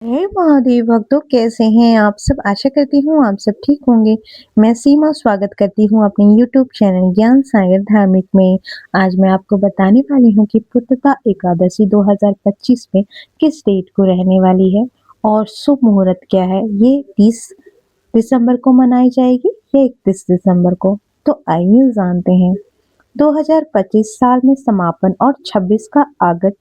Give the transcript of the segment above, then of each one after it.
हे महादेव भक्तों, कैसे हैं आप सब। आशा करती हूँ आप सब ठीक होंगे। मैं सीमा स्वागत करती हूँ अपने यूट्यूब चैनल ज्ञान सागर धार्मिक में। आज मैं आपको बताने वाली हूँ कि पुत्रदा एकादशी 2025 में किस डेट को रहने वाली है और शुभ मुहूर्त क्या है। ये 30 दिसंबर को मनाई जाएगी या 31 दिसंबर को। तो आइए जानते हैं। 2025 साल में समापन और 26 का आगत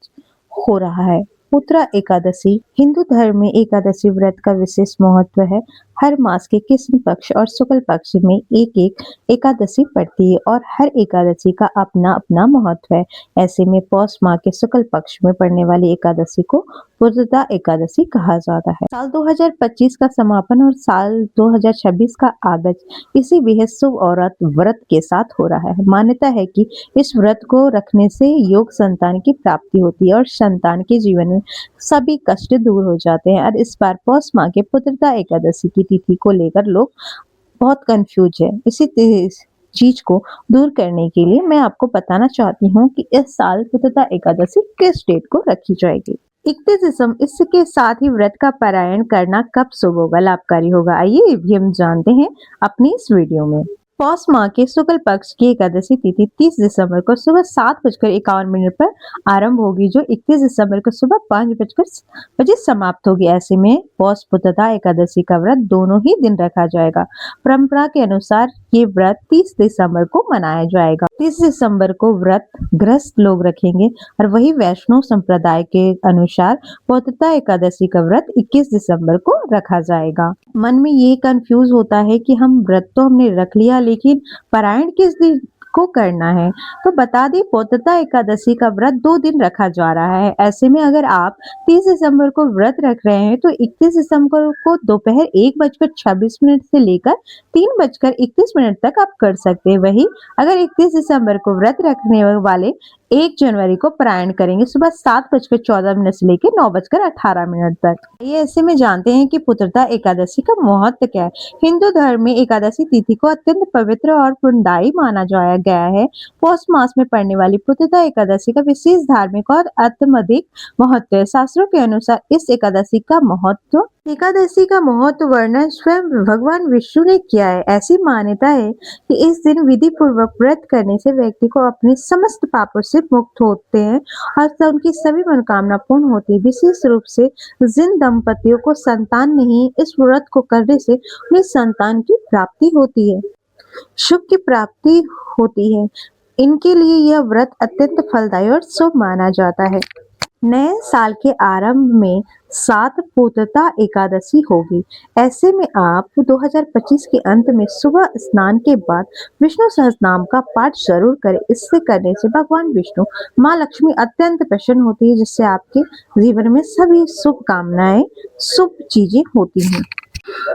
हो रहा है। उत्तरा एकादशी हिंदू धर्म में एकादशी व्रत का विशेष महत्व है। हर मास के कृष्ण पक्ष और शुक्ल पक्ष में एक एक एकादशी पड़ती है और हर एकादशी का अपना अपना महत्व है। ऐसे में पौष माह के शुक्ल पक्ष में पड़ने वाली एकादशी को पुत्रदा एकादशी कहा जाता है। साल 2025 का समापन और साल 2026 का आगत इसी बेहद शुभ और व्रत के साथ हो रहा है। मान्यता है कि इस व्रत को रखने से योग संतान की प्राप्ति होती है और संतान के जीवन में सभी कष्ट दूर हो जाते हैं। और इस बार पौष माह के पुत्रदा एकादशी की तिथि को लेकर लोग बहुत कंफ्यूज है। इसी चीज को दूर करने के लिए मैं आपको बताना चाहती हूँ कि इस साल पुत्रदा एकादशी किस डेट को रखी जाएगी। 31 दिसंबर। इसके साथ ही व्रत का पारायण करना कब शुभ होगा, लाभकारी होगा, आइए ये भी हम जानते हैं अपनी इस वीडियो में। पौष माह के शुक्ल पक्ष की एकादशी तिथि 30 दिसंबर को सुबह 7:51 पर आरंभ होगी, जो 31 दिसंबर को सुबह 5:00 समाप्त होगी। ऐसे में पौष पुत्रदा एकादशी का व्रत दोनों ही दिन रखा जाएगा। परंपरा के अनुसार ये व्रत 30 दिसंबर को मनाया जाएगा। 30 दिसंबर को व्रत गृहस्थ लोग रखेंगे और वही वैष्णव संप्रदाय के अनुसार पुत्रदा एकादशी का व्रत 21 दिसंबर को रखा जाएगा। मन में ये कंफ्यूज होता है कि हम व्रत तो हमने रख लिया, लेकिन पारायण किस दिन को करना है। तो बता दें, पुत्रदा एकादशी का व्रत 2 दिन रखा जा रहा है। ऐसे में अगर आप 30 दिसंबर को व्रत रख रहे हैं तो 31 दिसंबर को दोपहर 1:26 से लेकर 3:31 तक आप कर सकते हैं। वही अगर 31 दिसंबर को व्रत रखने वाले 1 जनवरी को पारायण करेंगे सुबह 7:14 से लेकर 9:18 तक। ये ऐसे में जानते हैं कि पुत्रदा एकादशी का महत्व क्या है। हिंदू धर्म में एकादशी तिथि को अत्यंत पवित्र और पुण्यदायी माना गया है। पौष मास में पड़ने वाली पुत्रदा एकादशी का विशेष धार्मिक और अत्यधिक महत्व है। शास्त्रों के अनुसार इस एकादशी का महत्व वर्णन स्वयं भगवान विष्णु ने किया है। ऐसी मान्यता है कि इस दिन विधि पूर्वक व्रत करने से व्यक्ति को अपने समस्त पापों से मुक्त होते हैं और उनकी सभी मनोकामना पूर्ण होती है। विशेष रूप से जिन दंपतियों को संतान नहीं, इस व्रत को करने से उन्हें संतान की प्राप्ति होती है, सुख की प्राप्ति होती है। इनके लिए यह व्रत अत्यंत फलदायी और शुभ माना जाता है। नए साल के आरंभ में 7 पुत्रदा एकादशी होगी। ऐसे में आप 2025 के अंत में सुबह स्नान के बाद विष्णु सहस्त्रनाम का पाठ जरूर करें। इससे करने से भगवान विष्णु, माँ लक्ष्मी अत्यंत प्रसन्न होती है, जिससे आपके जीवन में सभी शुभ कामनाएं, शुभ चीजें होती हैं।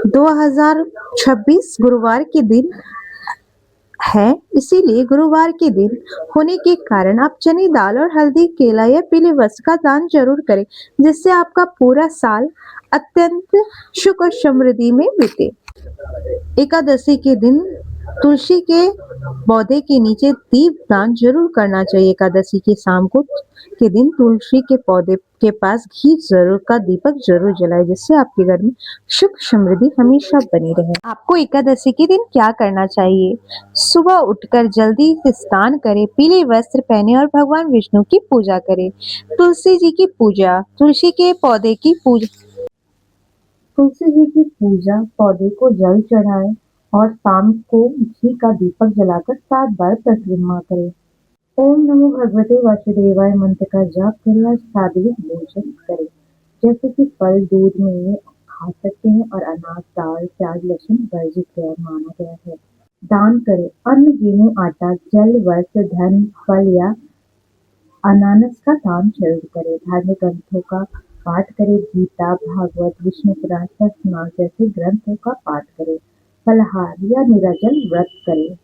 2026 गुरुवार के दिन है, इसीलिए गुरुवार के दिन होने के कारण आप चने दाल और हल्दी, केला या पीले वस्त्र का दान जरूर करें, जिससे आपका पूरा साल अत्यंत सुख और समृद्धि में बीते। एकादशी के दिन तुलसी के पौधे के नीचे दीप दान जरूर करना चाहिए। एकादशी के शाम को के दिन तुलसी के पौधे के पास घी जरूर का दीपक जरूर जलाए, जिससे आपके घर में सुख समृद्धि हमेशा बनी रहे। आपको एकादशी के दिन क्या करना चाहिए? सुबह उठकर जल्दी से स्नान करें, पीले वस्त्र पहने और भगवान विष्णु की पूजा करें। तुलसी जी की पूजा, तुलसी के पौधे की पूजा, तुलसी जी की पूजा, पौधे को जल चढ़ाएं और शाम को घी का दीपक जलाकर 7 बार परिक्रमा करें। ओम नमो भगवते वासुदेवाय मंत्र का जाप करें और सात्विक भोजन करें, जैसे कि फल, दूध, मेवे खा सकते हैं और अनाज, दाल, प्याज, लहसुन वर्जित गैर माना गया है। दान करें। अन्न, गेहूं, आटा, जल, वस्त्र, धन, फल या अनानास का दान जरूर करें। धार्मिक ग्रंथों का पाठ करें। गीता, भागवत, विष्णु पुराण, सहस्त्रनाम जैसे ग्रंथों का पाठ करें। फलाहार या निराजल व्रत करें।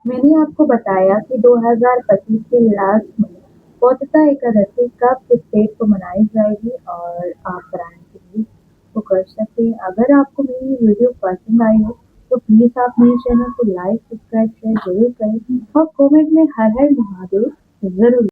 मैंने आपको बताया कि 2025 के लास्ट में पुत्रदा एकादशी कब किस डेट को मनाई जाएगी और आप पारायण के लिए वो कर सकते हैं। अगर आपको मेरी वीडियो पसंद आई हो तो प्लीज आप मेरे चैनल को लाइक, सब्सक्राइब, शेयर जरूर करें और कमेंट में हर हर महादेव जरूर